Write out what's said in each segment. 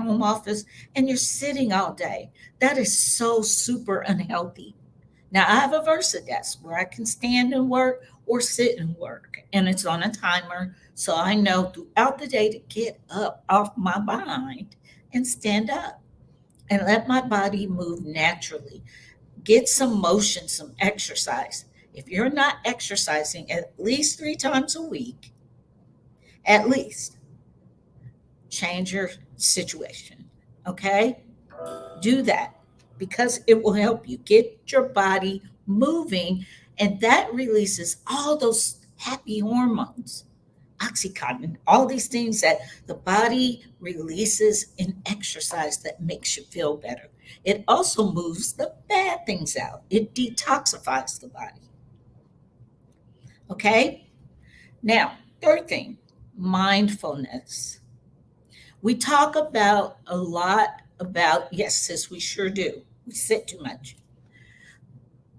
home office and you're sitting all day. That is so super unhealthy. Now, I have a Versa desk where I can stand and work or sit and work, and it's on a timer. So I know throughout the day to get up off my behind and stand up and let my body move naturally. Get some motion, some exercise. If you're not exercising at least 3 times a week, at least, change your situation. Okay? Do that because it will help you get your body moving, and that releases all those happy hormones, oxycontin, all these things that the body releases in exercise that makes you feel better. It also moves the bad things out. It detoxifies the body. Okay? Now, third thing, mindfulness. We talk about a lot about, yes, sis, we sure do. We sit too much.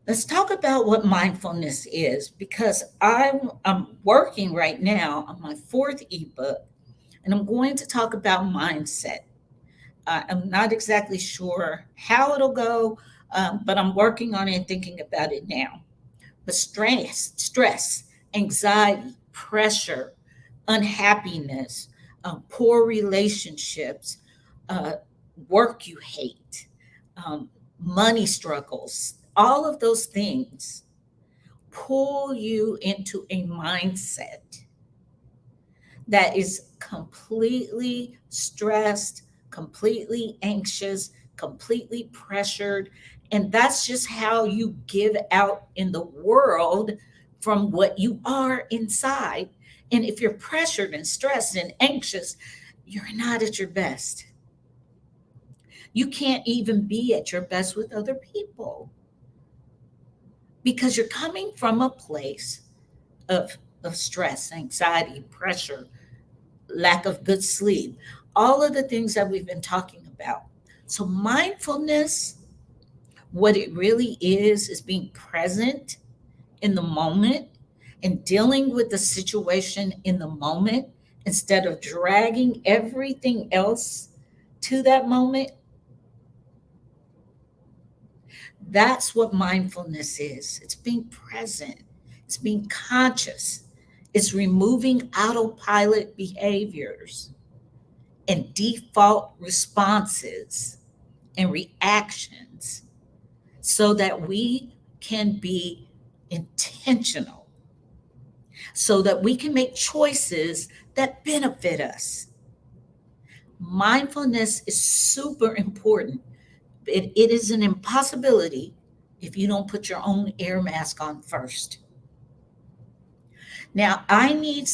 Let's talk about what mindfulness is because I'm working right now on my fourth ebook and I'm going to talk about mindset. I'm not exactly sure how it'll go, but I'm working on it and thinking about it now. But stress, anxiety, pressure, unhappiness, poor relationships, uh, work you hate, money struggles, all of those things pull you into a mindset that is completely stressed, completely anxious, completely pressured. And that's just how you give out in the world from what you are inside. And if you're pressured and stressed and anxious, you're not at your best. You can't even be at your best with other people because you're coming from a place of stress, anxiety, pressure, lack of good sleep, all of the things that we've been talking about. So, mindfulness, what it really is being present in the moment and dealing with the situation in the moment instead of dragging everything else to that moment. That's what mindfulness is. It's being present, it's being conscious, it's removing autopilot behaviors and default responses and reactions so that we can be intentional, so that we can make choices that benefit us. Mindfulness is super important. It is an impossibility if you don't put your own air mask on first. Now, I need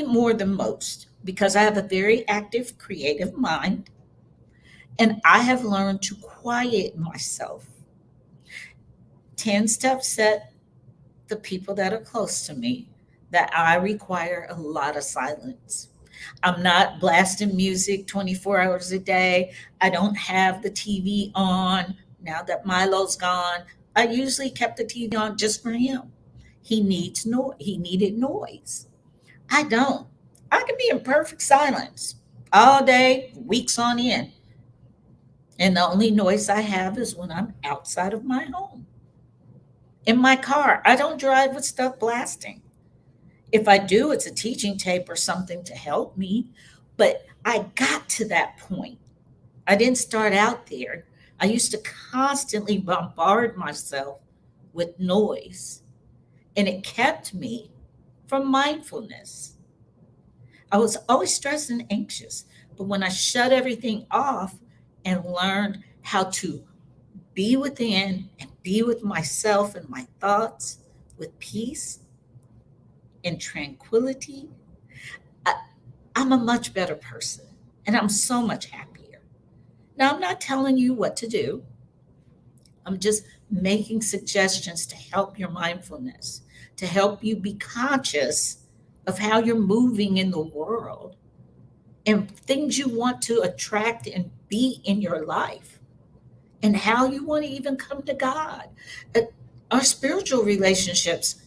more than most because I have a very active creative mind and I have learned to quiet myself. 10 steps set the people that are close to me that I require a lot of silence. I'm not blasting music 24 hours a day. I don't have the TV on. Now that Milo's gone, I usually kept the TV on just for him. He needed noise. I don't. I can be in perfect silence all day, weeks on end. And the only noise I have is when I'm outside of my home. In my car, I don't drive with stuff blasting. If I do, it's a teaching tape or something to help me. But I got to that point. I didn't start out there. I used to constantly bombard myself with noise, and it kept me from mindfulness. I was always stressed and anxious. But when I shut everything off and learned how to be within and be with myself and my thoughts with peace and tranquility, I, I'm a much better person and I'm so much happier. Now, I'm not telling you what to do, I'm just making suggestions to help your mindfulness, to help you be conscious of how you're moving in the world and things you want to attract and be in your life and how you want to even come to God. Uh, Our spiritual relationships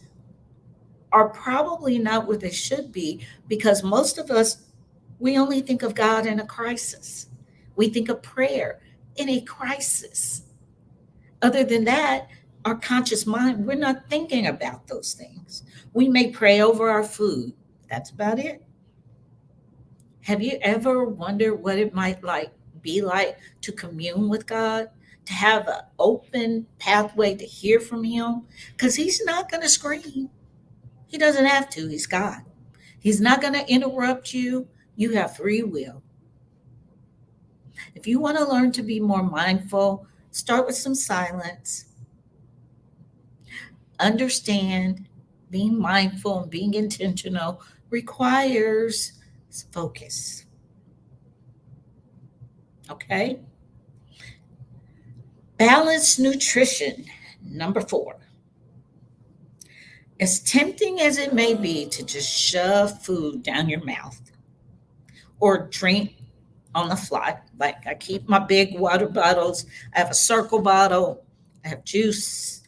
are probably not what they should be because most of us, we only think of God in a crisis. We think of prayer in a crisis. Other than that, our conscious mind, we're not thinking about those things. We may pray over our food. That's about it. Have you ever wondered what it might be like to commune with God, to have an open pathway to hear from Him? Because He's not going to scream. He doesn't have to. He's God. He's not going to interrupt you. You have free will. If you want to learn to be more mindful, start with some silence. Understand being mindful and being intentional requires focus. Okay? Balanced nutrition. Number 4. As tempting as it may be to just shove food down your mouth or drink on the fly, like I keep my big water bottles, I have a circle bottle, I have juice,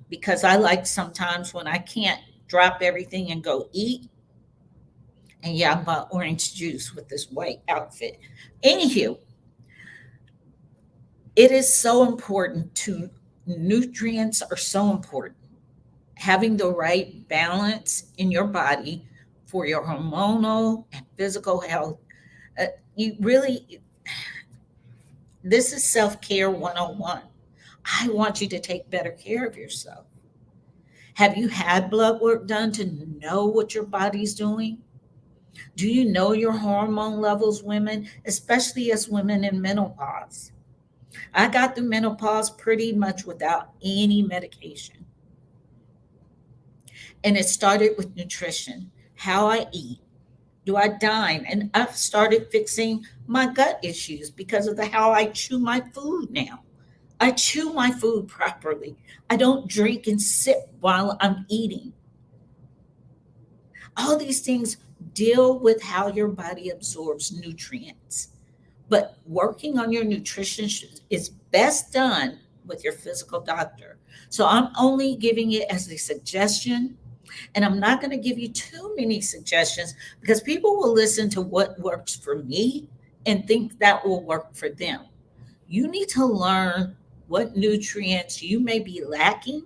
because I like sometimes when I can't drop everything and go eat. And yeah, I bought orange juice with this white outfit. Anywho, it is so important to nutrients are so important. Having the right balance in your body for your hormonal and physical health. You really, this is self care 101. I want you to take better care of yourself. Have you had blood work done to know what your body's doing? Do you know your hormone levels, women, especially as women in menopause? I got through menopause pretty much without any medication. And it started with nutrition, how I eat. Do I dine? And I've started fixing my gut issues because of the how I chew my food now. I chew my food properly. I don't drink and sip while I'm eating. All these things deal with how your body absorbs nutrients. But working on your nutrition is best done with your physical doctor. So I'm only giving it as a suggestion. And I'm not going to give you too many suggestions because people will listen to what works for me and think that will work for them. You need to learn what nutrients you may be lacking,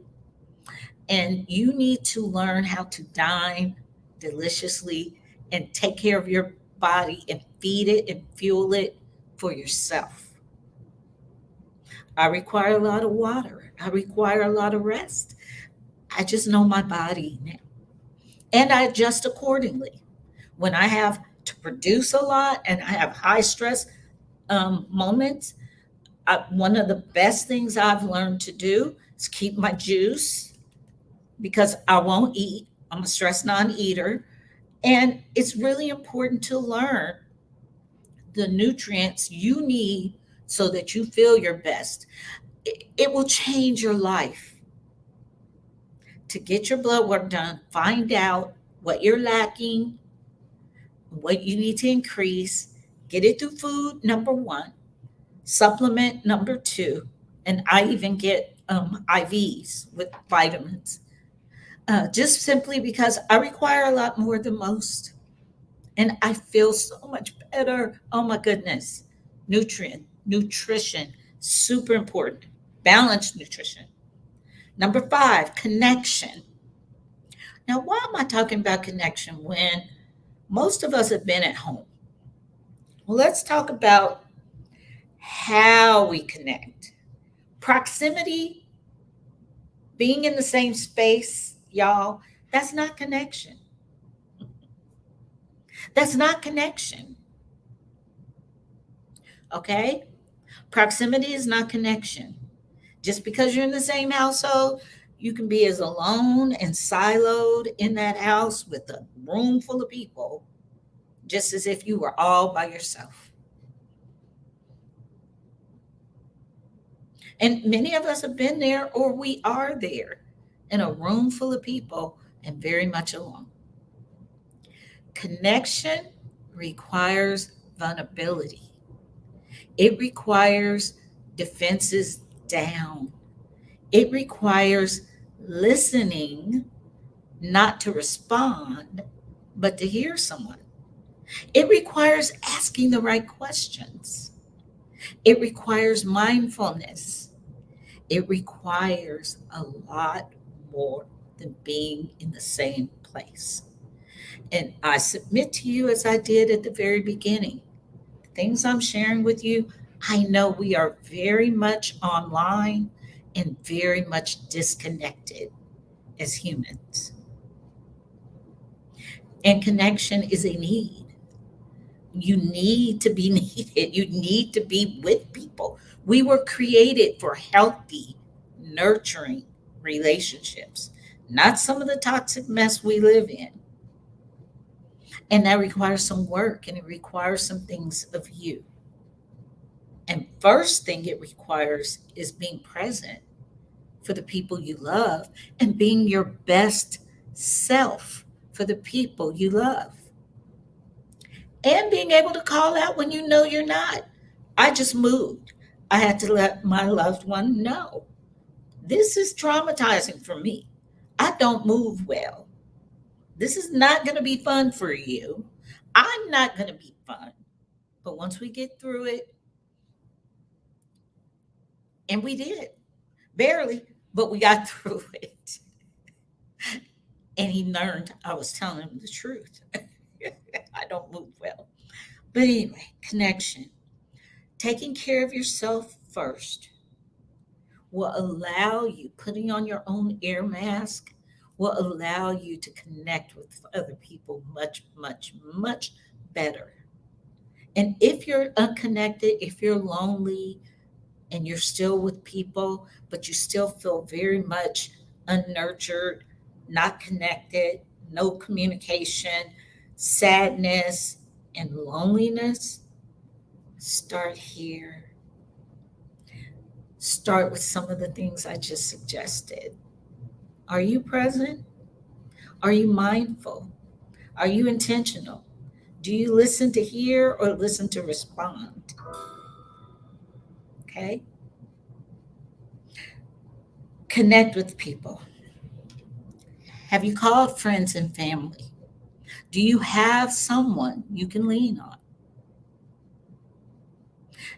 and you need to learn how to dine deliciously and take care of your body and feed it and fuel it for yourself. I require a lot of water. I require a lot of rest. I just know my body now. And I adjust accordingly. When I have to produce a lot and I have high stress moments, one of the best things I've learned to do is keep my juice because I won't eat. I'm a stress non eater. And it's really important to learn the nutrients you need so that you feel your best. It will change your life. To get your blood work done, find out what you're lacking, what you need to increase. Get it through food, number 1, supplement, number 2, and I even get IVs with vitamins, just simply because I require a lot more than most. And I feel so much better. Oh my goodness. Nutrition, super important. Balanced nutrition. Number 5, connection. Now, why am I talking about connection when most of us have been at home? Well, let's talk about how we connect. Proximity, being in the same space, y'all, that's not connection. That's not connection. Okay? Proximity is not connection. Just because you're in the same household, you can be as alone and siloed in that house with a room full of people, just as if you were all by yourself. And many of us have been there or we are there in a room full of people and very much alone. Connection requires vulnerability. It requires defenses down. It requires listening, not to respond, but to hear someone. It requires asking the right questions. It requires mindfulness. It requires a lot more than being in the same place. And I submit to you, as I did at the very beginning, the things I'm sharing with you, I know we are very much online and very much disconnected as humans. And connection is a need. You need to be needed. You need to be with people. We were created for healthy, nurturing relationships, not some of the toxic mess we live in. And that requires some work and it requires some things of you. And first thing it requires is being present for the people you love and being your best self for the people you love. And being able to call out when you know you're not. I just moved. I had to let my loved one know this is traumatizing for me. I don't move well. This is not going to be fun for you. I'm not going to be fun. But once we get through it, and we did, barely, but we got through it. And he learned I was telling him the truth. I don't move well. But anyway, connection. Taking care of yourself first will allow you, putting on your own air mask, will allow you to connect with other people much, much, much better. And if you're unconnected, if you're lonely and you're still with people, but you still feel very much unnurtured, not connected, no communication, sadness, and loneliness, start here. Start with some of the things I just suggested. Are you present? Are you mindful? Are you intentional? Do you listen to hear or listen to respond? Okay. Connect with people. Have you called friends and family? Do you have someone you can lean on?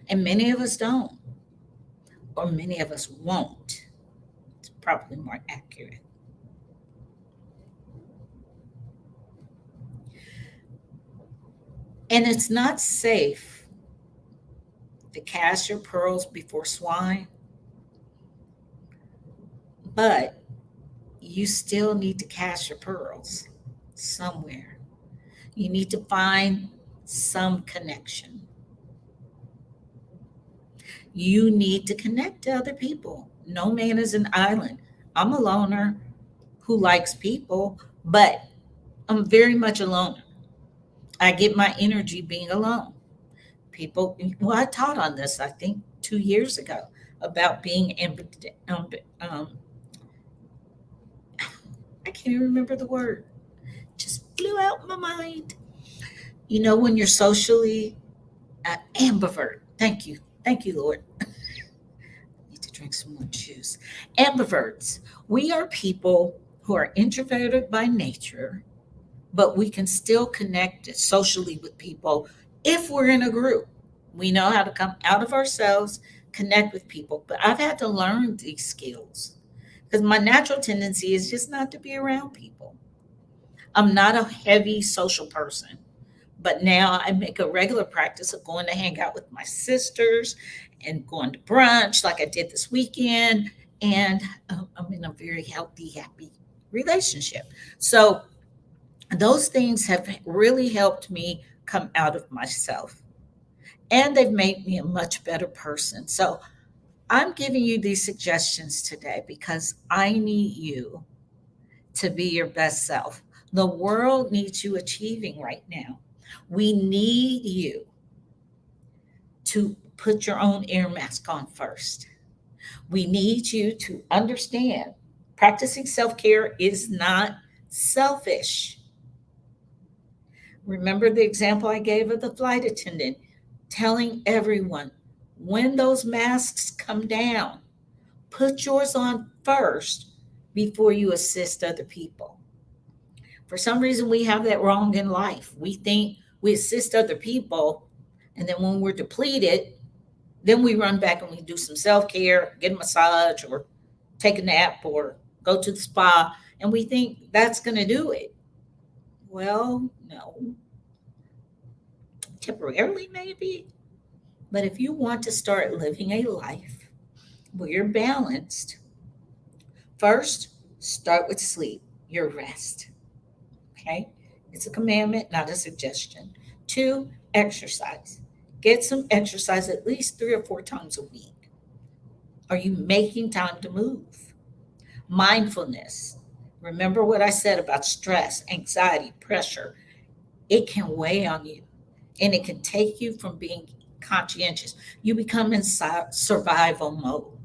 And many of us don't, or many of us won't. It's probably more accurate. And it's not safe to cast your pearls before swine, but you still need to cast your pearls somewhere. You need to find some connection. You need to connect to other people. No man is an island. I'm a loner who likes people, but I'm very much a loner. I get my energy being alone. People, well, I taught on this, I think, 2 years ago about being, I can't even remember the word, just flew out my mind. You know, when you're socially ambivert. Thank you. Thank you, Lord. Need to drink some more juice. Ambiverts. We are people who are introverted by nature, but we can still connect socially with people if we're in a group. We know how to come out of ourselves, connect with people. But I've had to learn these skills because my natural tendency is just not to be around people. I'm not a heavy social person. But now I make a regular practice of going to hang out with my sisters and going to brunch like I did this weekend. And I'm in a very healthy, happy relationship. So those things have really helped me come out of myself. And they've made me a much better person. So I'm giving you these suggestions today because I need you to be your best self. The world needs you achieving right now. We need you to put your own air mask on first. We need you to understand practicing self care is not selfish. Remember the example I gave of the flight attendant telling everyone when those masks come down, put yours on first before you assist other people. For some reason, we have that wrong in life. We think We assist other people, and then when we're depleted, then we run back and we do some self-care, get a massage or take a nap or go to the spa, and we think that's going to do it. Well, no, temporarily maybe, but if you want to start living a life where you're balanced, first, start with sleep, your rest. Okay? It's a commandment, not a suggestion. Two, exercise. Get some exercise at least 3 or 4 times a week. Are you making time to move? Mindfulness. Remember what I said about stress, anxiety, pressure. It can weigh on you and it can take you from being conscientious. You become in survival mode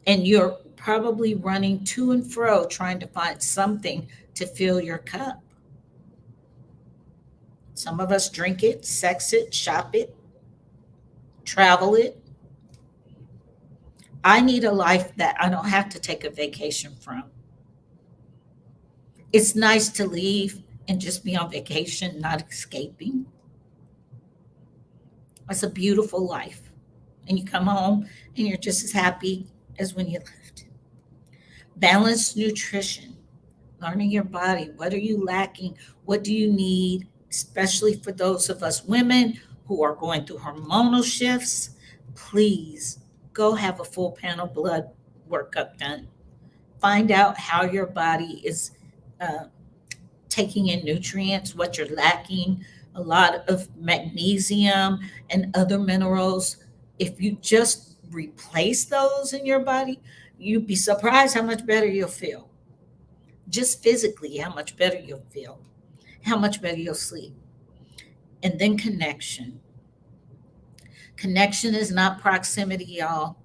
and you're probably running to and fro trying to find something to fill your cup. Some of us drink it, sex it, shop it, travel it. I need a life that I don't have to take a vacation from. It's nice to leave and just be on vacation, not escaping. It's a beautiful life. And you come home and you're just as happy as when you left. Balanced nutrition, learning your body. What are you lacking? What do you need? Especially for those of us women who are going through hormonal shifts, please go have a full panel blood workup done. Find out how your body is uh, taking in nutrients, what you're lacking, a lot of magnesium and other minerals. If you just replace those in your body, you'd be surprised how much better you'll feel. Just physically, how much better you'll feel, how much better you'll sleep. And then connection. Connection is not proximity, y'all.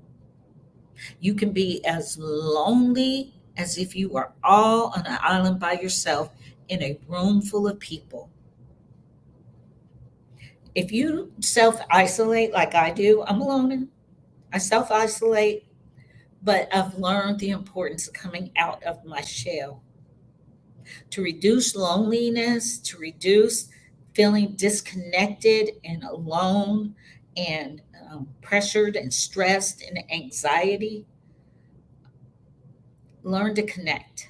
You can be as lonely as if you were all on an island by yourself in a room full of people. If you self isolate like I do, I'm a loner. I self isolate, but I've learned the importance of coming out of my shell to reduce loneliness, to reduce feeling disconnected and alone and pressured and stressed and anxiety. Learn to connect,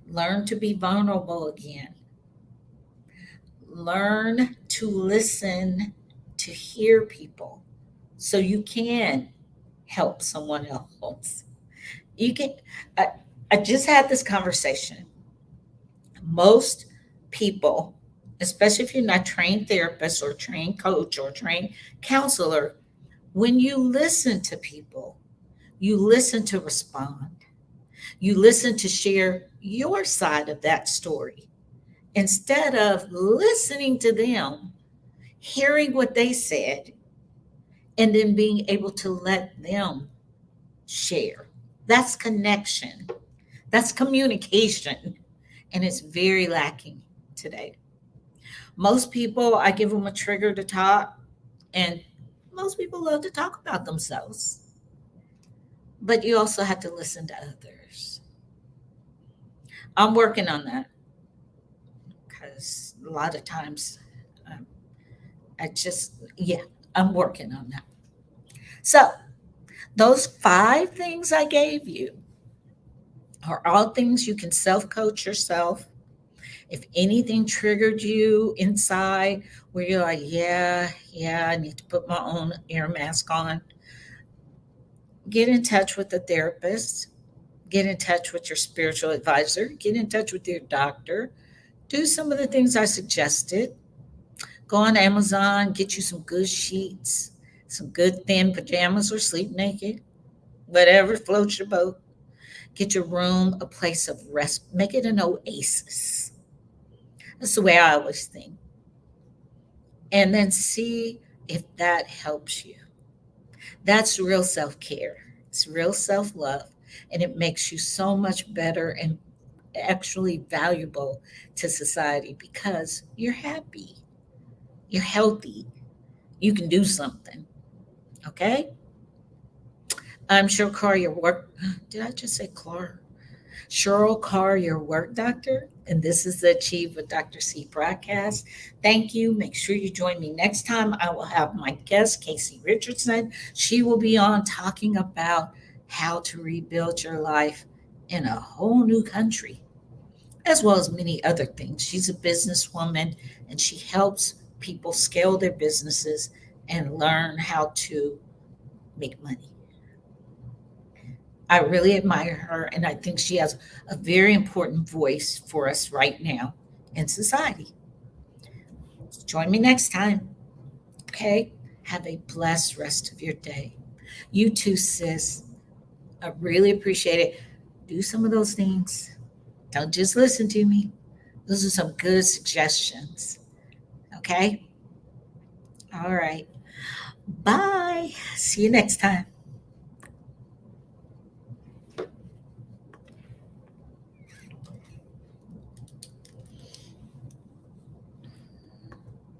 learn to be vulnerable again, learn to listen, to hear people so you can help someone else. You can, I, I just had this conversation. Most people, especially if you're not trained therapist or trained coach or trained counselor, when you listen to people, you listen to respond. You listen to share your side of that story instead of listening to them, hearing what they said, and then being able to let them share. That's connection, that's communication, and it's very lacking today. Most people, I give them a trigger to talk, and most people love to talk about themselves, but you also have to listen to others. I'm working on that because a lot of times um, yeah, I'm working on that. So, those 5 things I gave you are all things you can self coach yourself. If anything triggered you inside where you're like, yeah, I need to put my own air mask on, get in touch with a therapist, get in touch with your spiritual advisor, get in touch with your doctor, do some of the things I suggested. Go on Amazon, get you some good sheets, some good thin pajamas or sleep naked, whatever floats your boat. Get your room a place of rest, make it an oasis. That's the way I always think. And then see if that helps you. That's real self care. It's real self love. And it makes you so much better and actually valuable to society because you're happy, you're healthy, you can do something. Okay? I'm sure, Clara, your work. Did I just say Clara? Cheryl Carr, your work doctor, and this is the Achieve with Dr. C broadcast. Thank you. Make sure you join me next time. I will have my guest, Casey Richardson. She will be on talking about how to rebuild your life in a whole new country, as well as many other things. She's a businesswoman and she helps people scale their businesses and learn how to make money. I really admire her, and I think she has a very important voice for us right now in society. Join me next time, okay? Have a blessed rest of your day. You too, sis. I really appreciate it. Do some of those things. Don't just listen to me. Those are some good suggestions, okay? All right. Bye. See you next time.